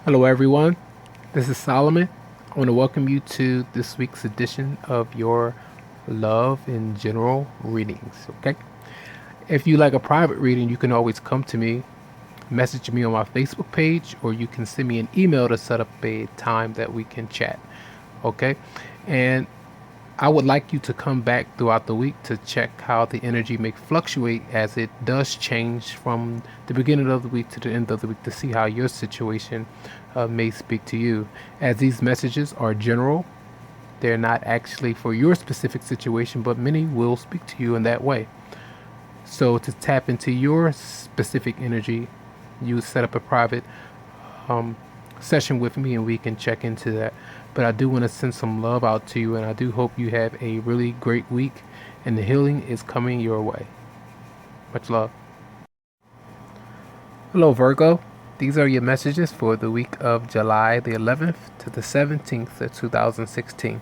Hello, everyone. This is Solomon. I want to welcome you to this week's edition of your Love in General readings. Okay. If you like a private reading, you can always come to me, message me on my Facebook page, or you can send me an email to set up a time that we can chat. Okay. And I would like you to come back throughout the week to check how the energy may fluctuate as it does change from the beginning of the week to the end of the week to see how your situation may speak to you. As these messages are general, they're not actually for your specific situation, but many will speak to you in that way. So, to tap into your specific energy, you set up a private um, session with me and we can check into that. But I do want to send some love out to you, and I do hope you have a really great week, and the healing is coming your way. Much love. Hello, Virgo. These are your messages for the week of July the 11th to the 17th of 2016.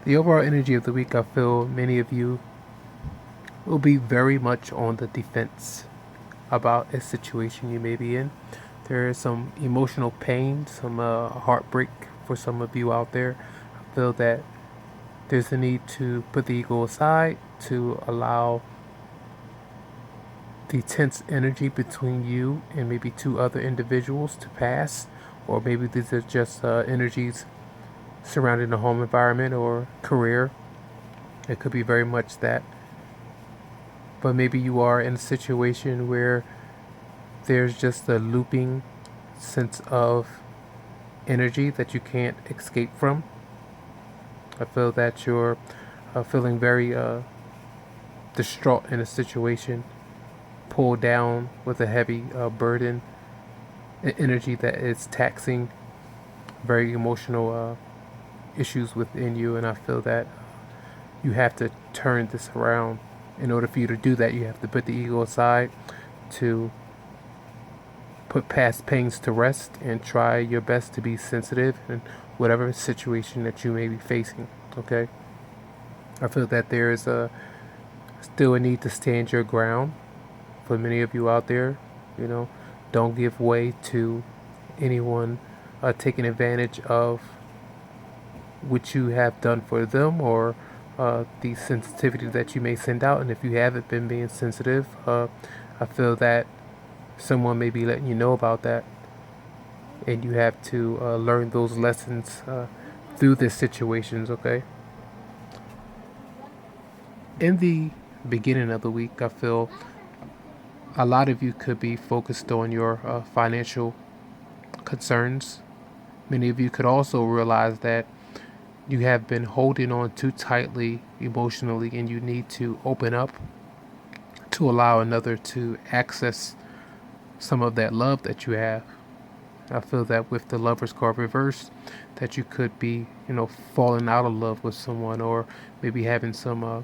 The overall energy of the week, I feel many of you will be very much on the defense about a situation you may be in. There is some emotional pain, some heartbreak for some of you out there. I feel that there's a need to put the ego aside to allow the tense energy between you and maybe two other individuals to pass, or maybe these are just energies surrounding the home environment or career. It could be very much that. But maybe you are in a situation where there's just a looping sense of energy that you can't escape from. I feel that you're feeling very distraught in a situation, pulled down with a heavy burden, energy that is taxing very emotional issues within you. And I feel that you have to turn this around. In order for you to do that, you have to put the ego aside to put past pains to rest and try your best to be sensitive in whatever situation that you may be facing. Okay? I feel that there is still a need to stand your ground for many of you out there. You know, don't give way to anyone taking advantage of what you have done for them, or the sensitivity that you may send out. And if you haven't been being sensitive, I feel that someone may be letting you know about that, and you have to learn those lessons through these situations. Okay. In the beginning of the week, I feel a lot of you could be focused on your financial concerns. Many of you could also realize that you have been holding on too tightly emotionally, and you need to open up to allow another to access some of that love that you have. I feel that with the Lover's card reversed, that you could be, falling out of love with someone, or maybe having some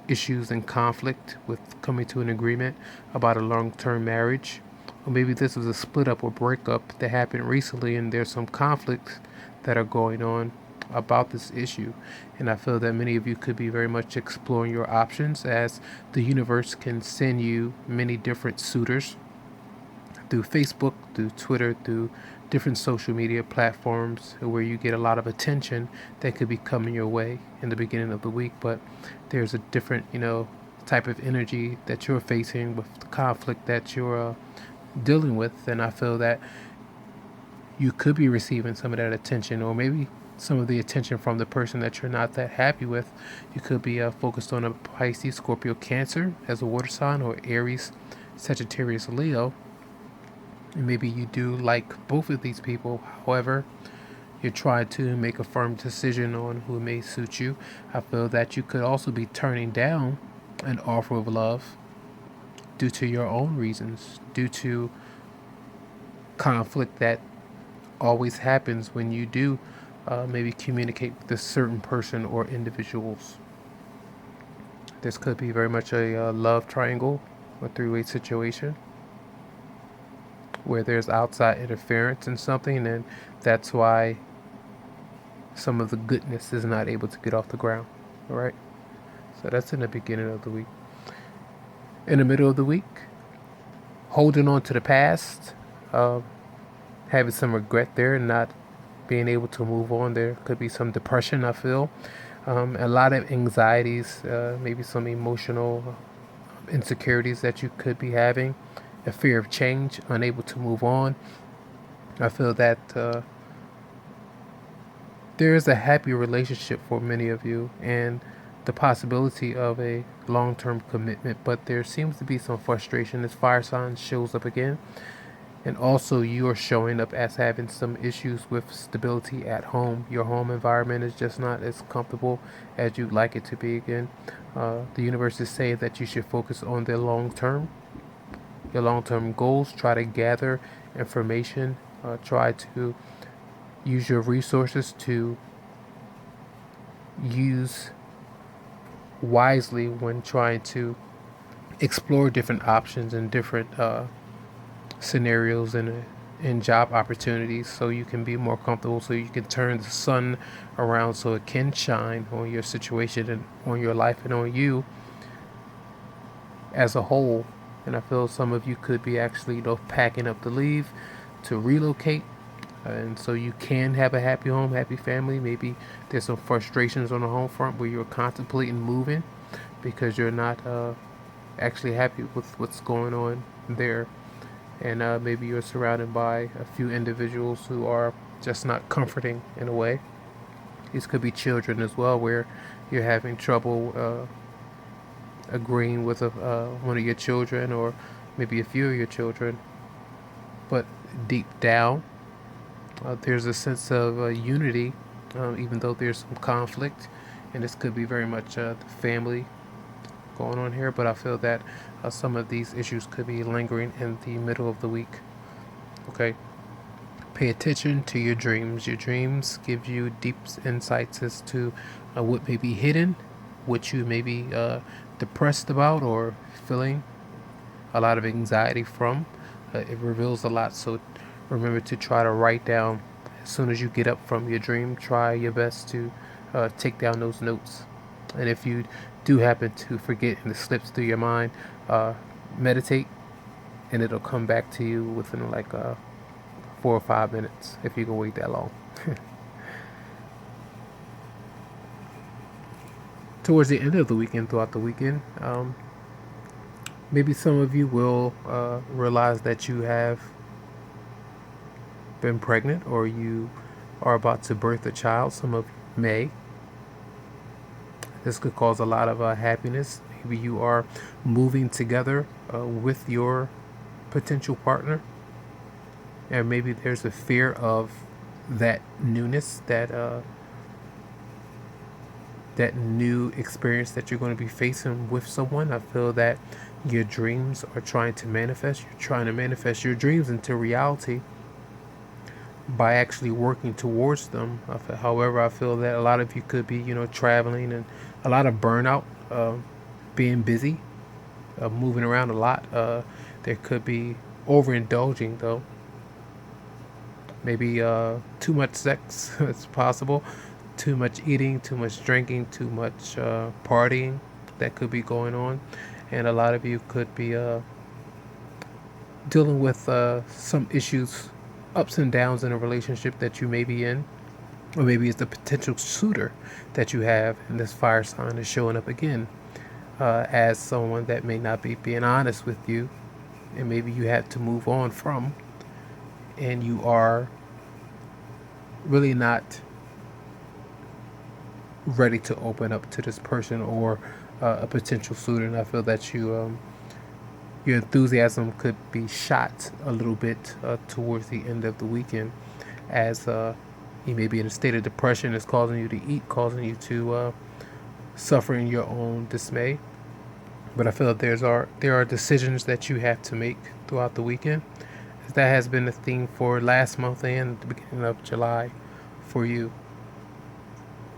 issues and conflict with coming to an agreement about a long-term marriage. Or maybe this was a split up or breakup that happened recently, and there's some conflicts that are going on about this issue. And I feel that many of you could be very much exploring your options, as the universe can send you many different suitors through Facebook, through Twitter, through different social media platforms where you get a lot of attention that could be coming your way in the beginning of the week. But there's a different, type of energy that you're facing with the conflict that you're dealing with. And I feel that you could be receiving some of that attention, or maybe some of the attention from the person that you're not that happy with. You could be focused on a Pisces, Scorpio, Cancer as a water sign, or Aries, Sagittarius, Leo. And maybe you do like both of these people. However, you're trying to make a firm decision on who may suit you. I feel that you could also be turning down an offer of love due to your own reasons, due to conflict that always happens when you do maybe communicate with a certain person or individuals. This could be very much a love triangle or three-way situation where there's outside interference in something, and that's why some of the goodness is not able to get off the ground. All right. So that's in the beginning of the week. In the middle of the week, holding on to the past. having some regret there and not being able to move on. There could be some depression, I feel. A lot of anxieties, maybe some emotional insecurities that you could be having, a fear of change, unable to move on. I feel that there is a happy relationship for many of you and the possibility of a long-term commitment, but there seems to be some frustration. This fire sign shows up again, and also you are showing up as having some issues with stability at home. Your home environment is just not as comfortable as you'd like it to be. Again, the universe is saying that you should focus on the long term, your long-term goals. Try to gather information, try to use your resources to use wisely when trying to explore different options and different scenarios and in job opportunities, so you can be more comfortable, so you can turn the sun around so it can shine on your situation and on your life and on you as a whole. And I feel some of you could be actually, packing up to leave, to relocate, and so you can have a happy home, happy family. Maybe there's some frustrations on the home front where you're contemplating moving because you're not actually happy with what's going on there. And maybe you're surrounded by a few individuals who are just not comforting in a way. These could be children as well, where you're having trouble agreeing with one of your children, or maybe a few of your children. But deep down, there's a sense of unity, even though there's some conflict. And this could be very much the family going on here, but I feel that some of these issues could be lingering in the middle of the week. Okay. Pay attention to your dreams. Your dreams give you deep insights as to what may be hidden, what you may be depressed about or feeling a lot of anxiety from. It reveals a lot, so remember to try to write down as soon as you get up from your dream. Try your best to take down those notes. And if you do happen to forget and it slips through your mind, meditate, and it'll come back to you within like 4 or 5 minutes if you can wait that long. Towards the end of the weekend, throughout the weekend, maybe some of you will realize that you have been pregnant or you are about to birth a child. Some of you may. This could cause a lot of happiness. Maybe you are moving together with your potential partner, and maybe there's a fear of that newness, that new experience that you're going to be facing with someone. I feel that your dreams are trying to manifest. You're trying to manifest your dreams into reality by actually working towards them. However, I feel that a lot of you could be, traveling, and a lot of burnout, being busy, moving around a lot. There could be overindulging, though. Maybe too much sex. It's possible. Too much eating, too much drinking, too much partying that could be going on. And a lot of you could be dealing with some issues, ups and downs in a relationship that you may be in. Or maybe it's the potential suitor that you have, and this fire sign is showing up again as someone that may not be being honest with you, and maybe you had to move on from, and you are really not ready to open up to this person or a potential suitor. And I feel that your enthusiasm could be shot a little bit towards the end of the weekend, as you may be in a state of depression that's causing you to eat, causing you to suffer in your own dismay. But I feel that there are decisions that you have to make throughout the weekend. That has been the theme for last month and the beginning of July for you.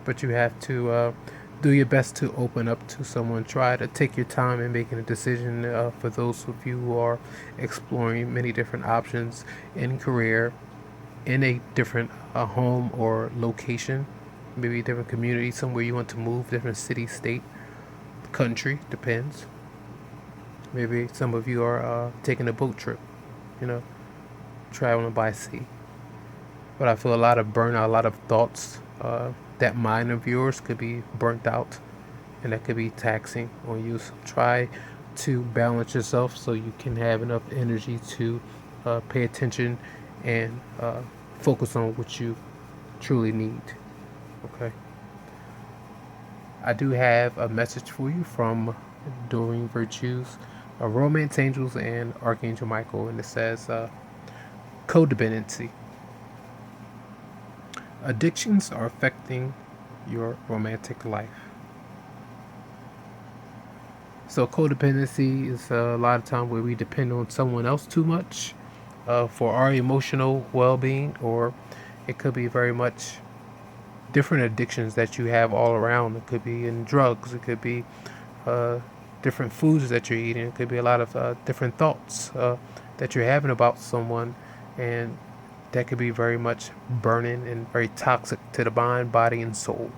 But you have to do your best to open up to someone. Try to take your time in making a decision. For those of you who are exploring many different options in career, in a different home or location, maybe a different community, somewhere you want to move, different city, state, country, depends. Maybe some of you are taking a boat trip, traveling by sea. But I feel a lot of burnout, a lot of thoughts. That mind of yours could be burnt out, and that could be taxing on you. So try to balance yourself so you can have enough energy to pay attention and focus on what you truly need. Okay. I do have a message for you from Doreen Virtues, Romance Angels, and Archangel Michael, and it says codependency. Addictions are affecting your romantic life. So codependency is a lot of time where we depend on someone else too much for our emotional well-being, or it could be very much different addictions that you have all around. It could be in drugs. It could be different foods that you're eating. It could be a lot of different thoughts that you're having about someone, and that could be very much burning and very toxic to the mind, body, and soul.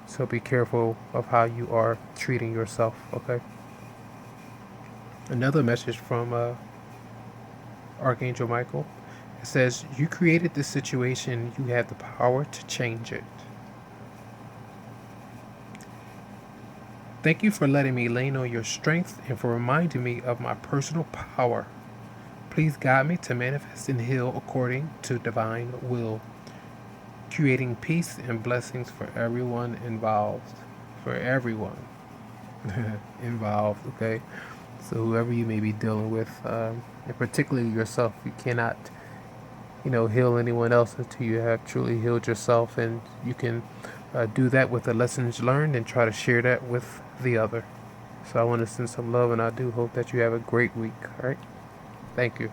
So be careful of how you are treating yourself, okay? Another message from Archangel Michael. It says, you created this situation, you have the power to change it. Thank you for letting me lean on your strength and for reminding me of my personal power. Please guide me to manifest and heal according to divine will, creating peace and blessings for everyone involved. For everyone involved, okay? So whoever you may be dealing with, and particularly yourself, you cannot, heal anyone else until you have truly healed yourself, and you can do that with the lessons learned and try to share that with the other. So I want to send some love, and I do hope that you have a great week. All right. Thank you.